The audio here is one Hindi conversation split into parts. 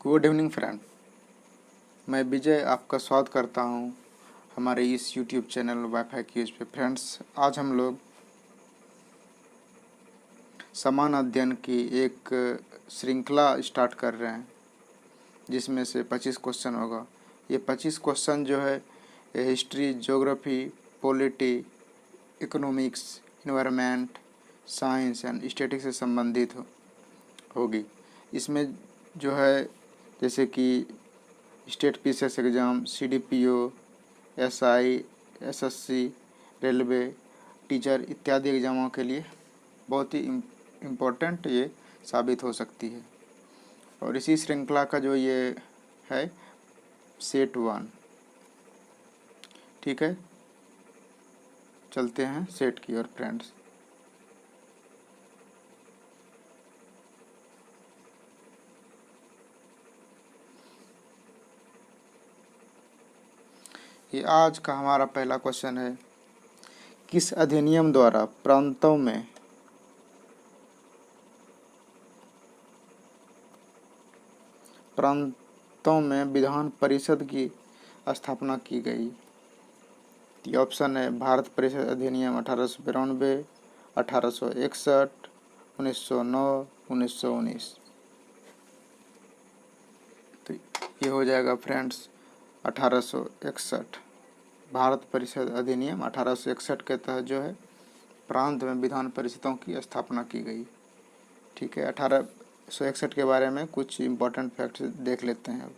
गुड इवनिंग फ्रेंड, मैं विजय आपका स्वागत करता हूं हमारे इस यूट्यूब चैनल वाईफाई क्यूज पे। फ्रेंड्स, आज हम लोग समान अध्ययन की एक श्रृंखला स्टार्ट कर रहे हैं जिसमें से 25 क्वेश्चन होगा। ये 25 क्वेश्चन जो है ये history, geography, polity, economics, environment, science and statics से संबंधित होगी। इसमें जो है जैसे कि state PCS exam, CDPO, SI, SSC, railway, teacher इत्यादि एग्ज़ामों के लिए बहुत ही इम्पोर्टेंट ये साबित हो सकती है। और इसी श्रृंखला का जो ये है सेट 1, ठीक है। चलते हैं सेट की ओर फ्रेंड्स। ये आज का हमारा पहला क्वेश्चन है, किस अधिनियम द्वारा प्रांतों में विधान परिषद की स्थापना की गई? ये ऑप्शन है भारत परिषद अधिनियम 1892, 1861, 1909, 1919। तो ये हो जाएगा फ्रेंड्स 1861। भारत परिषद अधिनियम 1861 के तहत जो है प्रांत में विधान परिषदों की स्थापना की गई, ठीक है। 1861 के बारे में कुछ इम्पोर्टेंट फैक्ट्स देख लेते हैं अब।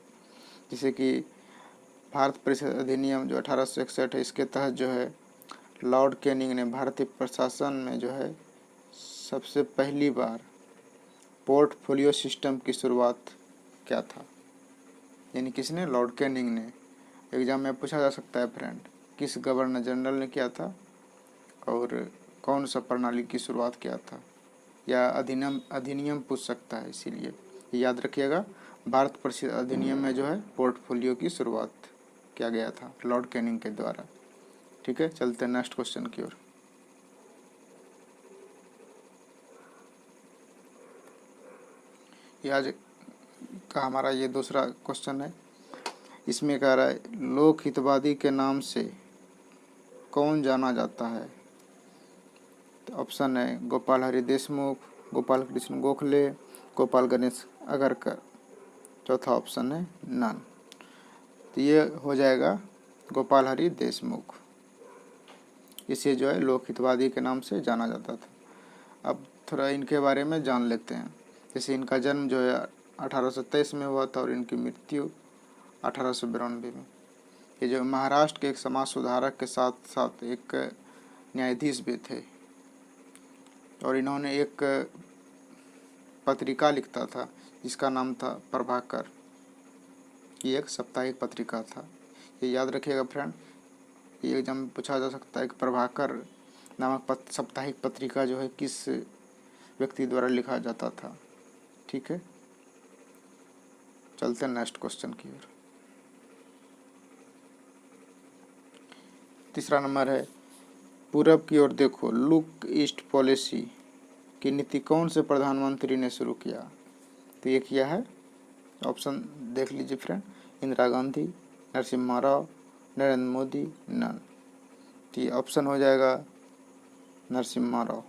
जैसे कि भारत परिषद अधिनियम जो 1861 है, इसके तहत जो है लॉर्ड कैनिंग ने भारतीय प्रशासन में जो है सबसे पहली बार पोर्टफोलियो सिस्टम की शुरुआत क्या था? यानी किसने? लॉर्ड कैनिंग ने। एग्जाम में पूछा जा सकता है फ्रेंड, किस गवर्नर जनरल ने किया था और कौन सा प्रणाली की शुरुआत किया था, या अधिनियम पूछ सकता है, इसीलिए याद रखिएगा। भारत परिषद अधिनियम में जो है पोर्टफोलियो की शुरुआत किया गया था लॉर्ड कैनिंग के द्वारा, ठीक है। चलते हैं नेक्स्ट क्वेश्चन की ओर। ये आज का हमारा ये दूसरा क्वेश्चन है। इसमें कह रहा है लोक हितवादी के नाम से कौन जाना जाता है? तो ऑप्शन है गोपाल हरि देशमुख, गोपाल कृष्ण गोखले, गोपाल गणेश अगरकर। चौथा ऑप्शन है नन। तो ये हो जाएगा गोपाल हरि देशमुख। इसे जो है लोक हितवादी के नाम से जाना जाता था। अब थोड़ा इनके बारे में जान लेते हैं। जैसे इनका जन्म जो है 1823 में हुआ था और इनकी मृत्यु 1892 में। ये जो महाराष्ट्र के एक समाज सुधारक के साथ साथ एक न्यायाधीश भी थे और इन्होंने एक पत्रिका लिखता था जिसका नाम था प्रभाकर। ये एक साप्ताहिक पत्रिका था, ये याद रखिएगा फ्रेंड। ये एग्जाम में पूछा जा सकता है कि प्रभाकर नामक साप्ताहिक पत्रिका जो है किस व्यक्ति द्वारा लिखा जाता था, ठीक है। चलते हैं नेक्स्ट क्वेश्चन की ओर। तीसरा नंबर है पूरब की ओर देखो, लुक ईस्ट पॉलिसी की नीति कौन से प्रधानमंत्री ने शुरू किया? तो ये किया है, ऑप्शन देख लीजिए फ्रेंड, इंदिरा गांधी, नरसिम्हा राव, नरेंद्र मोदी, नन। तो ये ऑप्शन हो जाएगा नरसिम्हा राव।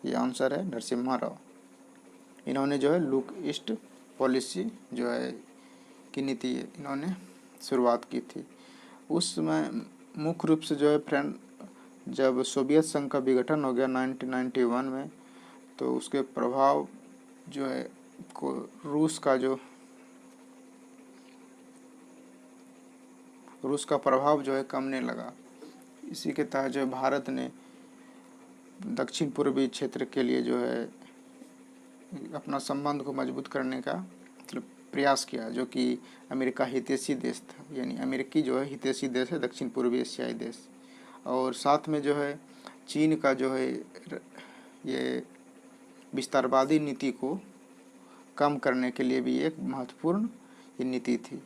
ये आंसर है नरसिम्हा राव। इन्होंने जो है लुक ईस्ट पॉलिसी जो है की नीति इन्होंने शुरुआत की थी। उस समय मुख्य रूप से जो है फ्रेंड, जब सोवियत संघ का विघटन हो गया 1991 में, तो उसके प्रभाव जो है को रूस का प्रभाव जो है कमने लगा। इसी के तहत जो भारत ने दक्षिण पूर्वी क्षेत्र के लिए जो है अपना संबंध को मजबूत करने का मतलब प्रयास किया, जो कि अमेरिका हितैषी देश था। यानी अमेरिकी जो है हितैषी देश है, दक्षिण पूर्वी एशियाई देश। और साथ में जो है चीन का जो है ये विस्तारवादी नीति को कम करने के लिए भी एक महत्वपूर्ण ये नीति थी।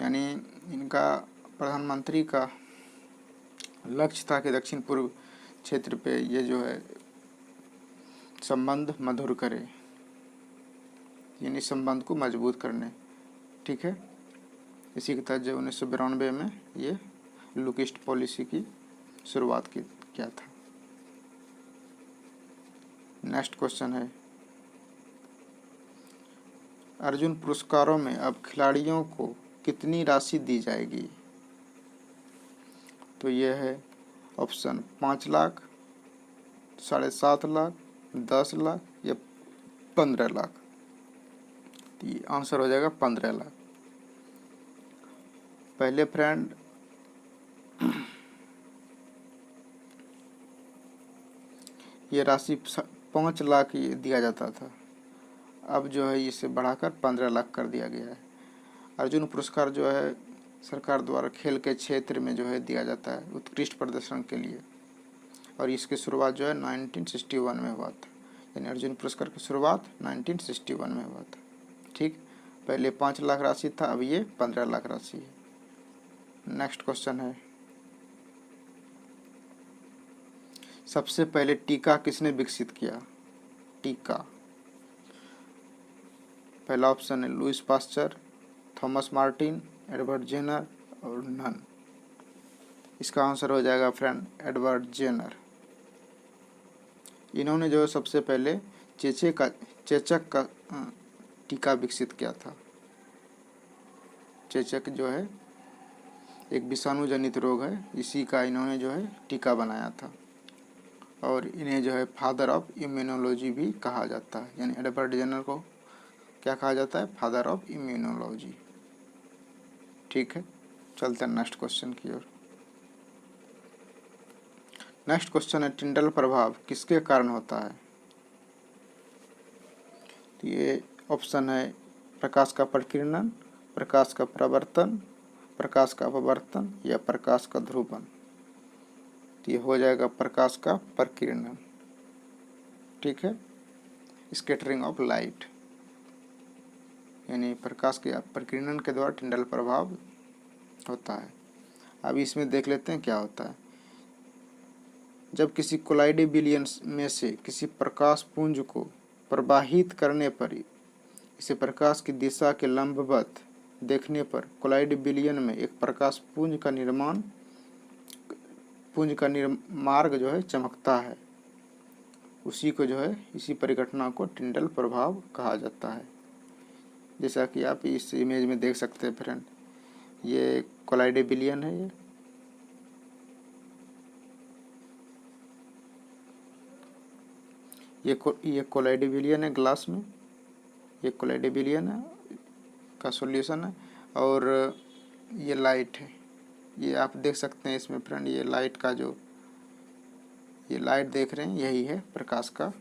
यानी इनका प्रधानमंत्री का लक्ष्य था कि दक्षिण पूर्व क्षेत्र पे ये जो है संबंध मधुर करे। यानी संबंध को मजबूत करने। ठीक है, इसी के तहत जो 1992 में ये लुक ईस्ट पॉलिसी की शुरुआत किया था। नेक्स्ट क्वेश्चन है, अर्जुन पुरस्कारों में अब खिलाड़ियों को कितनी राशि दी जाएगी? तो ये है ऑप्शन 5 लाख, 7.5 लाख, 10 लाख या 15 लाख। तो ये आंसर हो जाएगा 15 लाख। पहले फ्रेंड ये राशि 5 लाख दिया जाता था, अब जो है इसे बढ़ाकर 15 लाख कर दिया गया है। अर्जुन पुरस्कार जो है सरकार द्वारा खेल के क्षेत्र में जो है दिया जाता है उत्कृष्ट प्रदर्शन के लिए, और इसकी शुरुआत जो है 1961 में हुआ था। यानी अर्जुन पुरस्कार की शुरुआत 1961 में हुआ था। ठीक, पहले 5 लाख राशि था, अब ये 15 लाख राशि है। नेक्स्ट क्वेश्चन है, सबसे पहले टीका किसने विकसित किया? टीका, पहला ऑप्शन है Louis Pasteur, Thomas Martin, Edward Jenner और नन। इसका आंसर हो जाएगा फ्रेंड एडवर्ड जेनर। इन्होंने जो है सबसे पहले चेचक का टीका विकसित किया था। चेचक जो है एक विषाणु जनित रोग है, इसी का इन्होंने जो है टीका बनाया था, और इन्हें जो है फादर ऑफ इम्यूनोलॉजी भी कहा जाता है। यानी एडवर्ड जेनर को क्या कहा जाता है? Father of immunology. ठीक है, चलते हैं नेक्स्ट क्वेश्चन की ओर। नेक्स्ट क्वेश्चन है, टिंडल प्रभाव किसके कारण होता है? तो ये ऑप्शन है प्रकाश का प्रकीर्णन, प्रकाश का प्रवर्तन, प्रकाश का अपवर्तन या प्रकाश का ध्रुवन। तो ये हो जाएगा प्रकाश का प्रकीर्णन। ठीक है, स्कैटरिंग ऑफ लाइट, यानी प्रकाश के प्रकीर्णन के द्वारा टिंडल प्रभाव होता है। अब इसमें देख लेते हैं क्या होता है। जब किसी कोलाइडी बिलियन में से किसी प्रकाश पुंज को प्रवाहित करने पर इसे प्रकाश की दिशा के लंबवत देखने पर कोलाइडी बिलियन में एक प्रकाश पुंज का मार्ग जो है चमकता है, उसी को जो है इसी परिघटना को टिंडल प्रभाव कहा जाता है। जैसा कि आप इस इमेज में देख सकते हैं फ्रेंड, ये कोलाइडी बिलियन है, ये कोलाइडी बिलियन है ग्लास में, ये कोलाइडी बिलियन है का सॉल्यूशन है, और ये लाइट है। ये आप देख सकते हैं इसमें फ्रेंड, ये लाइट का जो ये लाइट देख रहे हैं यही है प्रकाश का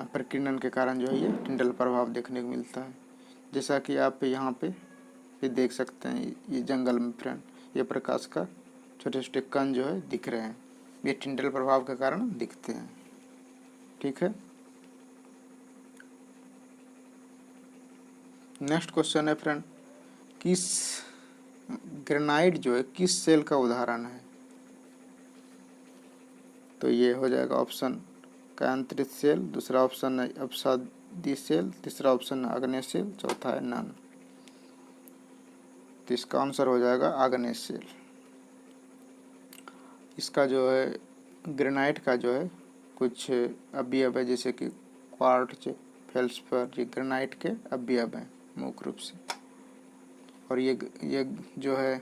प्रकीर्णन के कारण जो है ये टिंडल प्रभाव देखने को मिलता है। जैसा कि आप यहाँ पे भी देख सकते हैं, ये जंगल में फ्रेंड ये प्रकाश का छोटे छोटे कण जो है दिख रहे हैं, ये टिंडल प्रभाव के कारण दिखते हैं। ठीक है, नेक्स्ट क्वेश्चन है फ्रेंड, किस ग्रेनाइट जो है किस सेल का उदाहरण है? तो ये हो जाएगा ऑप्शन कायांतरित सेल, दूसरा ऑप्शन है अपसादी सेल, तीसरा ऑप्शन है आग्नेय सेल, चौथा है नन। तो इसका आंसर हो जाएगा आग्नेय सेल। इसका जो है ग्रेनाइट का जो है कुछ अवयव है, जैसे कि क्वार्ट्ज, फेल्सफर, ये ग्रेनाइट के अवयव हैं मुख्य रूप से, और ये जो है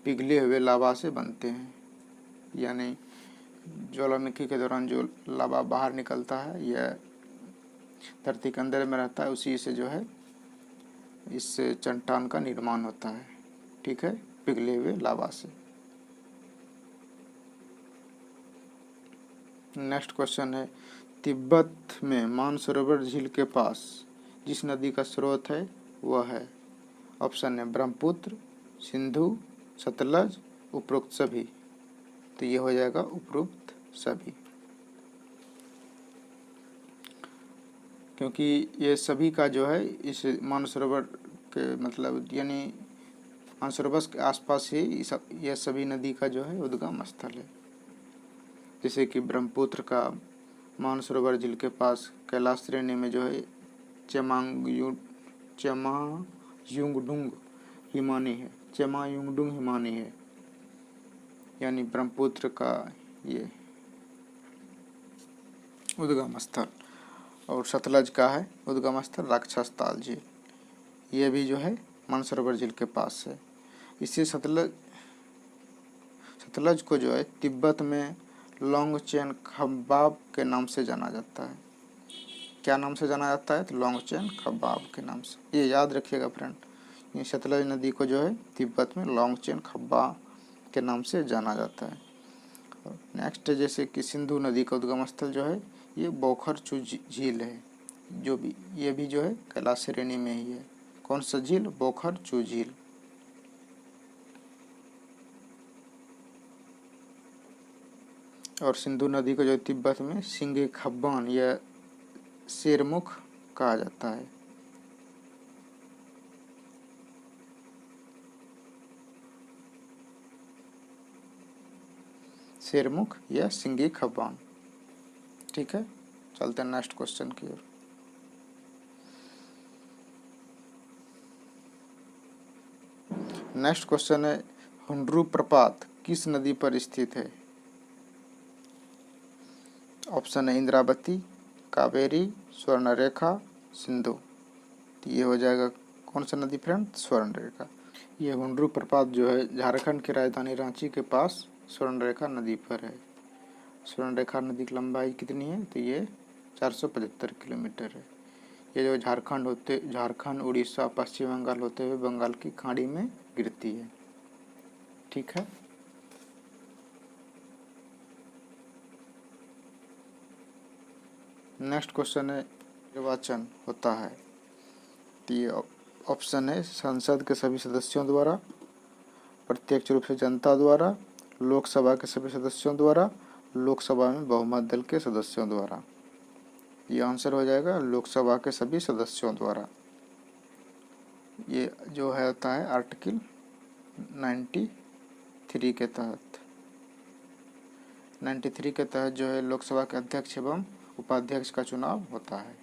पिघले हुए लावा से बनते हैं। यानी ज्वालामुखी के दौरान जो लावा बाहर निकलता है यह धरती के अंदर में रहता है, उसी से जो है इस चट्टान का निर्माण होता है। ठीक है, पिघले हुए लावा से। नेक्स्ट क्वेश्चन है, तिब्बत में मानसरोवर झील के पास जिस नदी का स्रोत है वह है? ऑप्शन है ब्रह्मपुत्र, सिंधु, सतलज, उपरोक्त सभी। तो ये हो जाएगा उपरोक्त सभी, क्योंकि ये सभी का जो है इस मानसरोवर के मतलब यानी मानसरोवर के आसपास ही यह सभी नदी का जो है उद्गम स्थल है। जैसे कि ब्रह्मपुत्र का मानसरोवर झील के पास कैलाश श्रेणी में जो है चेमायुंगडुंग हिमानी है। चेमायुंगडुंग हिमानी है, यानी ब्रह्मपुत्र का ये उद्गम स्थल। और सतलज का है उद्गम स्थल राक्षसताल झील, ये भी जो है मानसरोवर झील के पास है। इसी सतलज को जो है तिब्बत में लोंगचेन खबाब के नाम से जाना जाता है। क्या नाम से जाना जाता है? तो लोंगचेन खबाब के नाम से। ये याद रखिएगा फ्रेंड, ये सतलज नदी को जो है तिब्बत में लोंगचेन खबाब के नाम से जाना जाता है। नेक्स्ट जैसे कि सिंधु नदी का उद्गम स्थल जो है ये बोखरचू झील है, जो भी ये भी जो है कैलाश श्रेणी में ही है। कौन सा झील? बोखरचू झील। और सिंधु नदी को जो तिब्बत में सिंगे खब्बान या शेरमुख कहा जाता है। शेरमुख या सिंगी खब्बान। ठीक है, चलते हैं नेक्स्ट क्वेश्चन की ओर। नेक्स्ट क्वेश्चन है हुंड्रू प्रपात किस नदी पर स्थित है? ऑप्शन है इंद्रावती, कावेरी, स्वर्णरेखा, सिंधु। तो ये हो जाएगा कौन सा नदी फ्रेंड? स्वर्णरेखा। ये हुंड्रू प्रपात जो है झारखंड की राजधानी रांची के पास स्वर्णरेखा नदी पर है। स्वर्णरेखा नदी की लंबाई कितनी है? तो ये 475 किलोमीटर है। ये जो झारखंड, उड़ीसा, पश्चिम बंगाल होते हुए बंगाल की खाड़ी में गिरती है। ठीक है, नेक्स्ट क्वेश्चन है निर्वाचन होता है। तो ये ऑप्शन है संसद के सभी सदस्यों द्वारा, प्रत्यक्ष रूप से जनता द्वारा, लोकसभा के सभी सदस्यों द्वारा, लोकसभा में बहुमत दल के सदस्यों द्वारा। ये आंसर हो जाएगा लोकसभा के सभी सदस्यों द्वारा। ये जो है होता है आर्टिकल 93 के तहत। 93 के तहत जो है लोकसभा के अध्यक्ष एवं उपाध्यक्ष का चुनाव होता है।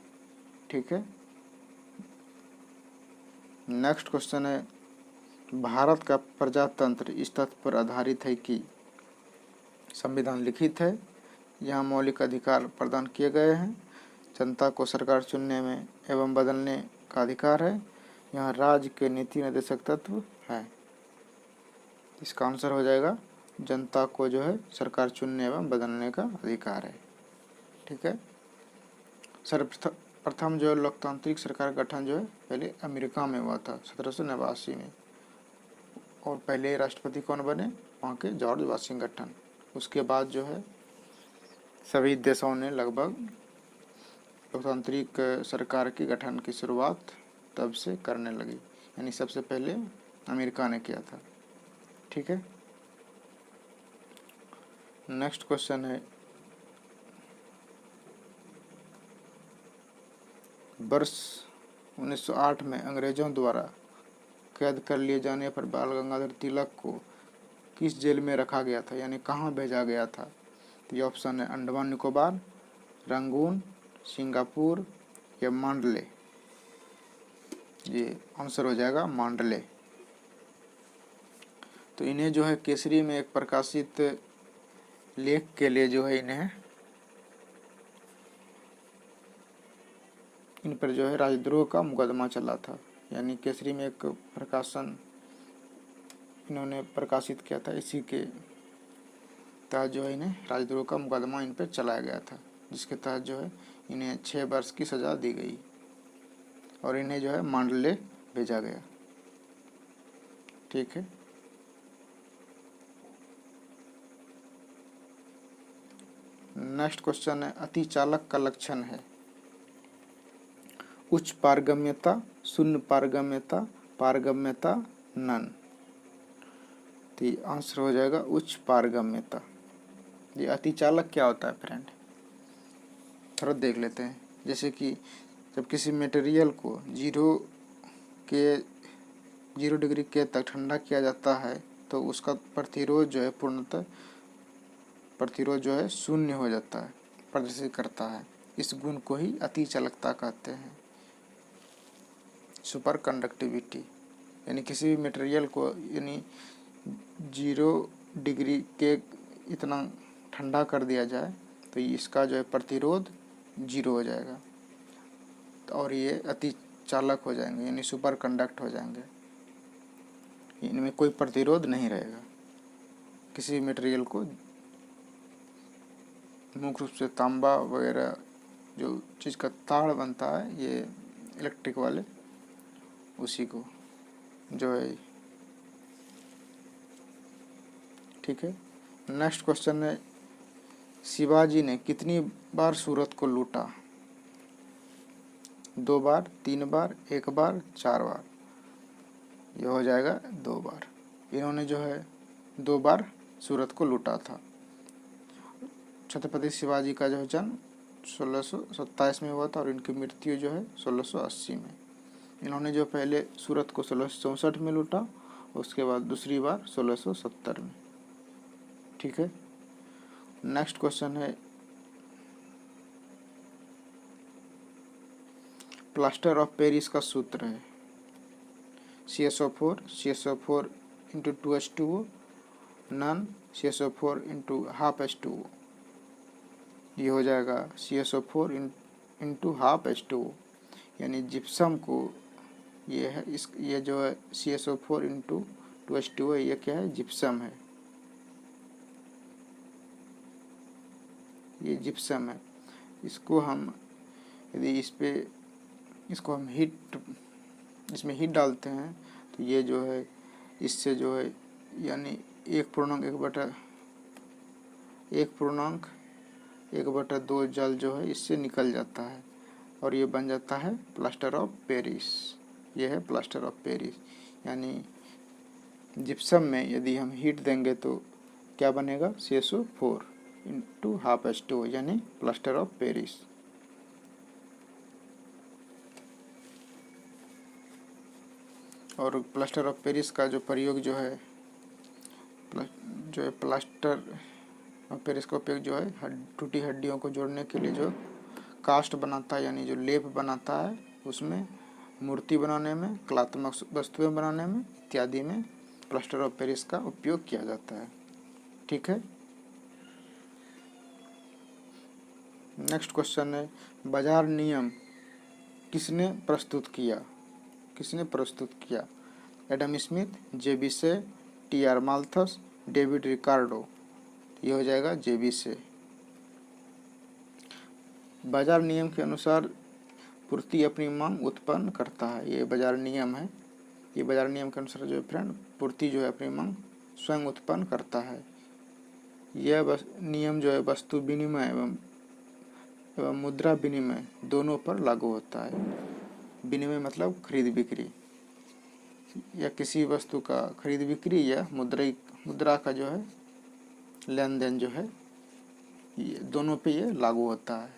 ठीक है, नेक्स्ट क्वेश्चन है भारत का प्रजातंत्र इस तथ्य पर आधारित है कि संविधान लिखित है, यहाँ मौलिक अधिकार प्रदान किए गए हैं, जनता को सरकार चुनने में एवं बदलने का अधिकार है, यहाँ राज्य के नीति निर्देशक तत्व है। इसका आंसर हो जाएगा जनता को जो है सरकार चुनने एवं बदलने का अधिकार है। ठीक है, सर्वप्रथम जो है लोकतांत्रिक सरकार का गठन जो है पहले अमेरिका में हुआ था 1789 में, और पहले राष्ट्रपति कौन बने? वहाँ के जॉर्ज वाशिंगटन। उसके बाद जो है सभी देशों ने लगभग लोकतांत्रिक सरकार की गठन की शुरुआत तब से करने लगी, यानी सबसे पहले अमेरिका ने किया था। ठीक है, नेक्स्ट क्वेश्चन है वर्ष 1908 में अंग्रेजों द्वारा कैद कर लिए जाने पर बाल गंगाधर तिलक को किस जेल में रखा गया था, यानी कहाँ भेजा गया था? तो ये ऑप्शन है अंडमान निकोबार, रंगून, सिंगापुर या मांडले। ये आंसर हो जाएगा मांडले। तो इन्हें जो है केसरी में एक प्रकाशित लेख के लिए जो है इन पर जो है राजद्रोह का मुकदमा चला था, यानी केसरी में एक प्रकाशन इन्होंने प्रकाशित किया था, इसी के तहत जो है इन्हें राजद्रोह का मुकदमा इन पर चलाया गया था, जिसके तहत जो है इन्हें 6 वर्ष की सज़ा दी गई और इन्हें जो है मांडले भेजा गया। ठीक है, नेक्स्ट क्वेश्चन है अतिचालक का लक्षण है उच्च पारगम्यता, शून्य पारगम्यता, पारगम्यता, नन। तो ये आंसर हो जाएगा उच्च पारगम्यता। ये अतिचालक क्या होता है फ्रेंड, थोड़ा देख लेते हैं। जैसे कि जब किसी मटेरियल को 0 डिग्री के तक ठंडा किया जाता है तो उसका प्रतिरोध जो है शून्य हो जाता है। प्रदर्शित करता है। इस गुण को ही अति चालकता कहते हैं। सुपर कंडक्टिविटी यानी किसी भी मटेरियल को यानी 0 डिग्री के इतना ठंडा कर दिया जाए तो इसका जो है प्रतिरोध 0 हो जाएगा और ये अति चालक हो जाएंगे यानी सुपर कंडक्ट हो जाएंगे। इनमें कोई प्रतिरोध नहीं रहेगा। किसी भी मटेरियल को मुख्य रूप से तांबा वगैरह जो चीज़ का ताड़ बनता है ये इलेक्ट्रिक वाले उसी को जो है। ठीक है। नेक्स्ट क्वेश्चन है शिवाजी ने कितनी बार सूरत को लूटा? 2 बार, 3 बार, 1 बार, 4 बार। ये हो जाएगा 2 बार। इन्होंने जो है 2 बार सूरत को लूटा था। छत्रपति शिवाजी का जो है जन्म 1627 में हुआ था और इनकी मृत्यु जो है 1680 में। इन्होंने जो पहले सूरत को 1664 में लूटा, उसके बाद दूसरी बार 1670 में। ठीक है। नेक्स्ट क्वेश्चन है प्लास्टर ऑफ पेरिस का सूत्र है CSO4 CSO4 × 2H2O none CSO4 × ½ H2O। ये हो जाएगा CSO4 × ½ H2O यानी जिप्सम को ये है ये जो है CSO4 × 2H2O ये क्या है? जिप्सम है। ये जिप्सम है। इसको हम यदि इसको हम इसमें हीट डालते हैं तो ये जो है इससे जो है यानी 1/1/2 जल जो है इससे निकल जाता है और ये बन जाता है प्लास्टर ऑफ पेरिस। ये है प्लास्टर ऑफ पेरिस। यानी जिप्सम में यदि हम हीट देंगे तो क्या बनेगा? CSO4 × ½ H2O यानी प्लास्टर ऑफ पेरिस। और प्लास्टर ऑफ पेरिस का जो प्रयोग जो है प्लास्टर ऑफ पेरिस का उपयोग जो है टूटी हड्डियों को जोड़ने के लिए जो कास्ट बनाता है यानी जो लेप बनाता है उसमें, मूर्ति बनाने में, कलात्मक वस्तुएं बनाने में इत्यादि में प्लास्टर ऑफ पेरिस का उपयोग किया जाता है। ठीक है। नेक्स्ट क्वेश्चन है बाजार नियम किसने प्रस्तुत किया? एडम स्मिथ, JB से, TR माल्थस, डेविड रिकार्डो। ये हो जाएगा JB से। बाजार नियम के अनुसार पूर्ति अपनी मांग उत्पन्न करता है। ये बाजार नियम है। ये बाजार नियम के अनुसार जो है फ्रेंड पूर्ति जो है अपनी मांग स्वयं उत्पन्न करता है। यह नियम जो है वस्तु विनिमय एवं मुद्रा विनिमय दोनों पर लागू होता है। विनिमय मतलब खरीद बिक्री या किसी वस्तु का खरीद बिक्री या मुद्रा का जो है लेन देन जो है ये दोनों पे ये लागू होता है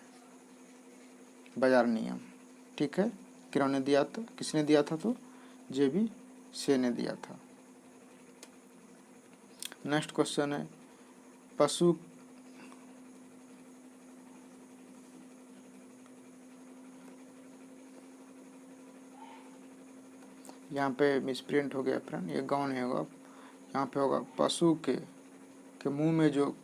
बाजार नियम। ठीक है। किसने दिया था? तो JB से ने दिया था। नेक्स्ट क्वेश्चन है पशु यहाँ पे मिसप्रिंट हो गया फ्रेंड, ये गाँव नहीं होगा, यहाँ पे होगा पशु के मुंह में जो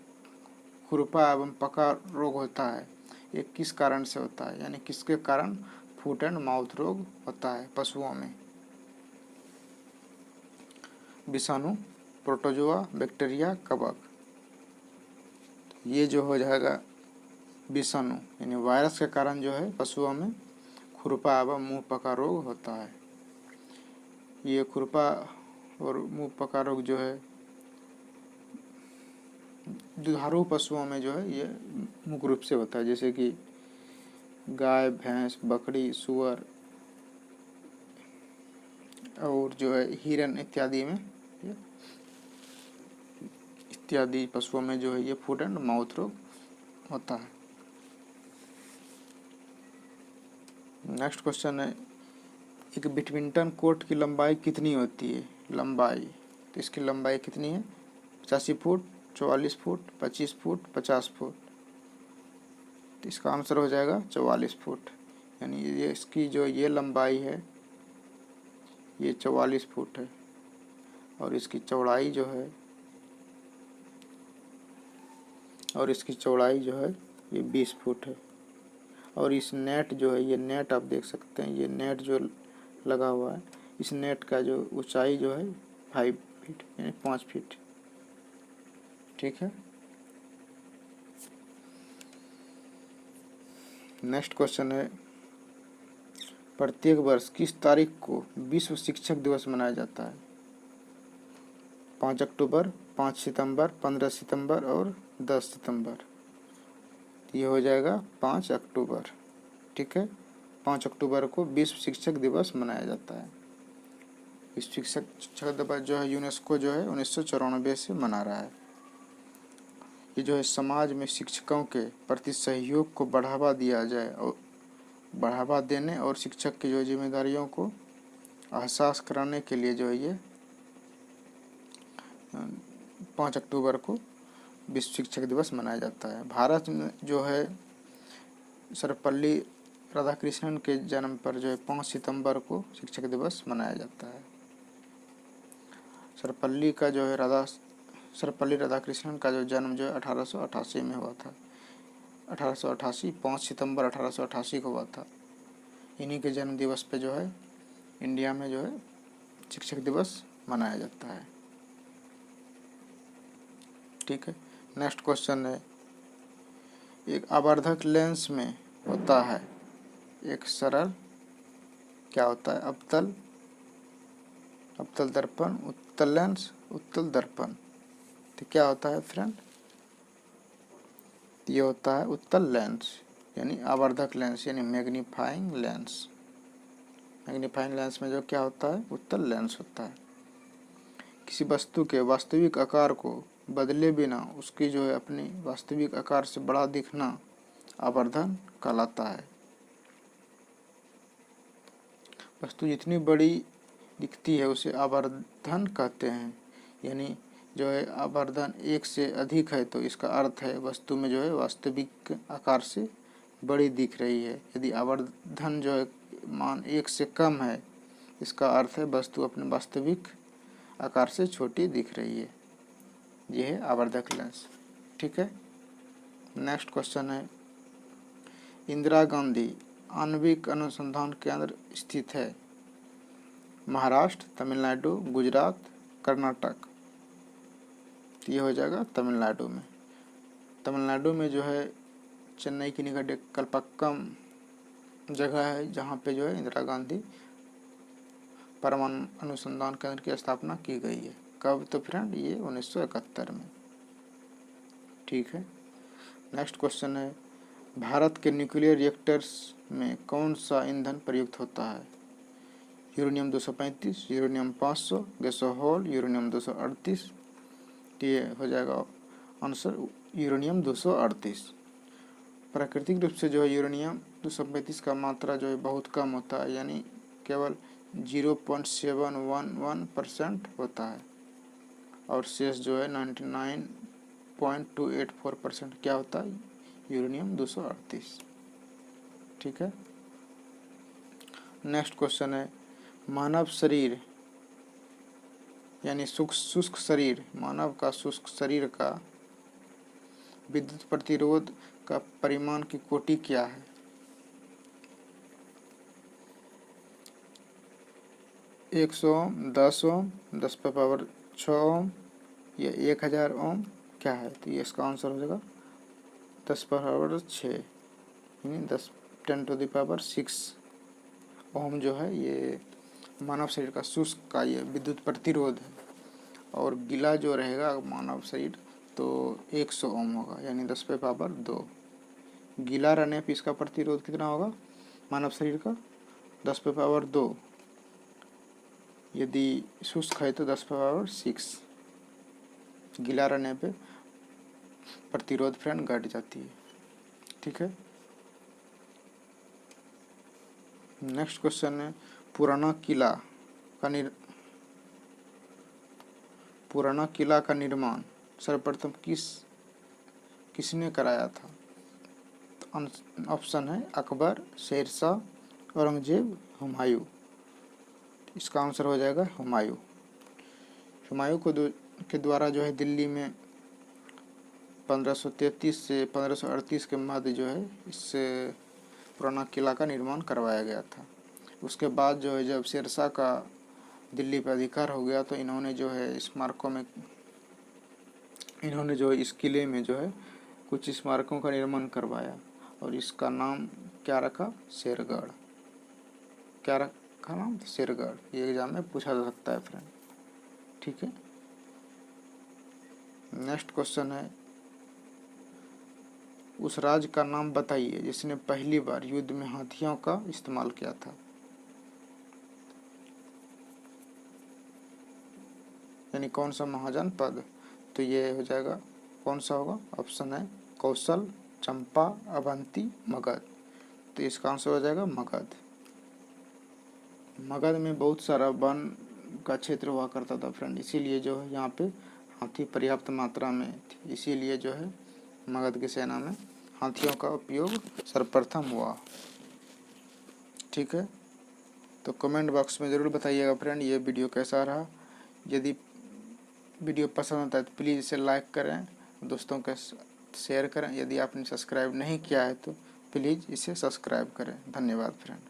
खुरपा एवं पका रोग होता है ये किस कारण से होता है? यानी किसके कारण फुट एंड माउथ रोग होता है पशुओं में? विषाणु, प्रोटोजोआ, बैक्टीरिया, कवक। ये जो हो जाएगा विषाणु यानी वायरस के कारण जो है पशुओं में खुरपा एवं मुंह पका रोग होता है। ये खुरपा और मुंह पका रोग जो है दुधारू पशुओं में जो है ये मुख्य रूप से होता है, जैसे कि गाय, भैंस, बकरी, सुअर और जो है हिरन इत्यादि में इत्यादि पशुओं में जो है ये फुट एंड माउथ रोग होता है। नेक्स्ट क्वेश्चन है एक बैडमिंटन कोर्ट की लंबाई कितनी होती है? तो इसकी लंबाई कितनी है? 85 फुट, 44 फुट, 25 फुट, 50 फुट। तो इसका आंसर हो जाएगा 44 फुट। यानी ये इसकी जो ये लंबाई है ये 44 फुट है और इसकी चौड़ाई जो है ये 20 फुट है। और इस नेट जो है, ये नेट आप देख सकते हैं, ये नेट जो लगा हुआ है, इस नेट का जो ऊंचाई जो है 5 फीट यानी 5 फीट। ठीक है। नेक्स्ट क्वेश्चन है, प्रत्येक वर्ष किस तारीख को विश्व शिक्षक दिवस मनाया जाता है? 5 अक्टूबर, 5 सितंबर, 15 सितंबर और 10 सितंबर। ये हो जाएगा 5 अक्टूबर। ठीक है, 5 अक्टूबर को विश्व शिक्षक दिवस मनाया जाता है। इस शिक्षक दिवस जो है यूनेस्को जो है 1994 से मना रहा है। ये जो है समाज में शिक्षकों के प्रति सहयोग को बढ़ावा दिया जाए और बढ़ावा देने और शिक्षक की जो जिम्मेदारियों को एहसास कराने के लिए जो है ये 5 अक्टूबर को विश्व शिक्षक दिवस मनाया जाता है। भारत में जो है सर्वपल्ली राधाकृष्णन के जन्म पर जो है 5 सितंबर को शिक्षक दिवस मनाया जाता है। सर्वपल्ली राधाकृष्णन का जो जन्म जो है 1888 में हुआ था। 1888 5 सितंबर 1888 को हुआ था। इन्हीं के जन्म दिवस पे जो है इंडिया में जो है शिक्षक दिवस मनाया जाता है। ठीक है। नेक्स्ट क्वेश्चन है, एक आवर्धक लेंस में होता है एक सरल क्या होता है? अवतल दर्पण, उत्तल लेंस, उत्तल दर्पण। तो क्या होता है फ्रेंड? ये होता है उत्तल लेंस यानी आवर्धक लेंस यानी मैग्नीफाइंग लेंस। मैग्नीफाइंग लेंस में जो क्या होता है? उत्तल लेंस होता है। किसी वस्तु के वास्तविक आकार को बदले बिना उसकी जो है अपनी वास्तविक आकार से बड़ा दिखना आवर्धन कहलाता है। वस्तु जितनी बड़ी दिखती है उसे आवर्धन कहते हैं। यानी जो है आवर्धन 1 से अधिक है तो इसका अर्थ है वस्तु में जो है वास्तविक आकार से बड़ी दिख रही है। यदि आवर्धन जो है मान 1 से कम है इसका अर्थ है वस्तु अपने वास्तविक आकार से छोटी दिख रही है। यह है आवर्धक लेंस। ठीक है। नेक्स्ट क्वेश्चन है, इंदिरा गांधी आणविक अनुसंधान केंद्र स्थित है महाराष्ट्र, तमिलनाडु, गुजरात, कर्नाटक। ये हो जाएगा तमिलनाडु में। तमिलनाडु में जो है चेन्नई के निकट एक कल्पक्कम जगह है जहाँ पे जो है इंदिरा गांधी परमाणु अनुसंधान केंद्र की स्थापना की गई है। कब? तो फ्रेंड ये 1971 में। ठीक है। नेक्स्ट क्वेश्चन है, भारत के न्यूक्लियर रिएक्टर्स में कौन सा ईंधन प्रयुक्त होता है? Uranium 235, uranium 500, gasohol, uranium 238। ये हो जाएगा आंसर यूरेनियम 238। प्राकृतिक रूप से जो है यूरेनियम 235 का मात्रा जो है बहुत कम होता है यानी केवल 0.711% होता है और शेष जो है 99.284% क्या होता है? यूरेनियम 238। ठीक है। नेक्स्ट क्वेश्चन है, मानव शरीर यानी शुष्क शरीर, मानव का शुष्क शरीर का विद्युत प्रतिरोध का परिमाण की कोटि क्या है? 100 ओम, 10 ओम, 10⁻6 ओम या 1000 ओम क्या है? तो ये इसका आंसर हो जाएगा 10⁻6 यानी 10⁻6 ओम जो है ये मानव शरीर का शुष्क का ये विद्युत प्रतिरोध है। और गीला जो रहेगा मानव शरीर तो 100 ओम होगा यानी 10⁻2। गीला रहने पर इसका प्रतिरोध कितना होगा मानव शरीर का? 10⁻2। यदि शुष्क है तो 10⁻6। गीला रहने पे प्रतिरोध फ्रेंड घट जाती है। ठीक है। नेक्स्ट क्वेश्चन है, पुराना किला का निर्माण सर्वप्रथम किसने कराया था? तो ऑप्शन है अकबर, शेरशाह, औरंगजेब, हुमायूं। इसका आंसर हो जाएगा हुमायूं। हुमायूं के द्वारा जो है दिल्ली में 1533 से 1538 के मध्य जो है इस पुराना किला का निर्माण करवाया गया था। उसके बाद जो है जब शेरशाह का दिल्ली पर अधिकार हो गया तो इन्होंने जो है स्मारकों में इस किले में जो है कुछ स्मारकों का निर्माण करवाया और इसका नाम क्या रखा? शेरगढ़। क्या रखा नाम? शेरगढ़। ये एग्जाम में पूछा जा सकता है फ्रेंड। ठीक है, नेक्स्ट क्वेश्चन है उस राज्य का नाम बताइए जिसने पहली बार युद्ध में हाथियों का इस्तेमाल किया था। यानी कौन सा महाजनपद? तो ये हो जाएगा, कौन सा होगा? ऑप्शन है कौशल, चंपा, अवंती, मगध। तो इसका आंसर हो जाएगा मगध। मगध में बहुत सारा वन का क्षेत्र हुआ करता था फ्रेंड, इसीलिए जो है यहाँ पे हाथी पर्याप्त मात्रा में थी, इसीलिए जो है मगध की सेना में हाथियों का उपयोग सर्वप्रथम हुआ। ठीक है, तो कमेंट बॉक्स में ज़रूर बताइएगा फ्रेंड ये वीडियो कैसा रहा। यदि वीडियो पसंद आता है तो प्लीज़ इसे लाइक करें, दोस्तों के शेयर करें। यदि आपने सब्सक्राइब नहीं किया है तो प्लीज़ इसे सब्सक्राइब करें। धन्यवाद फ्रेंड।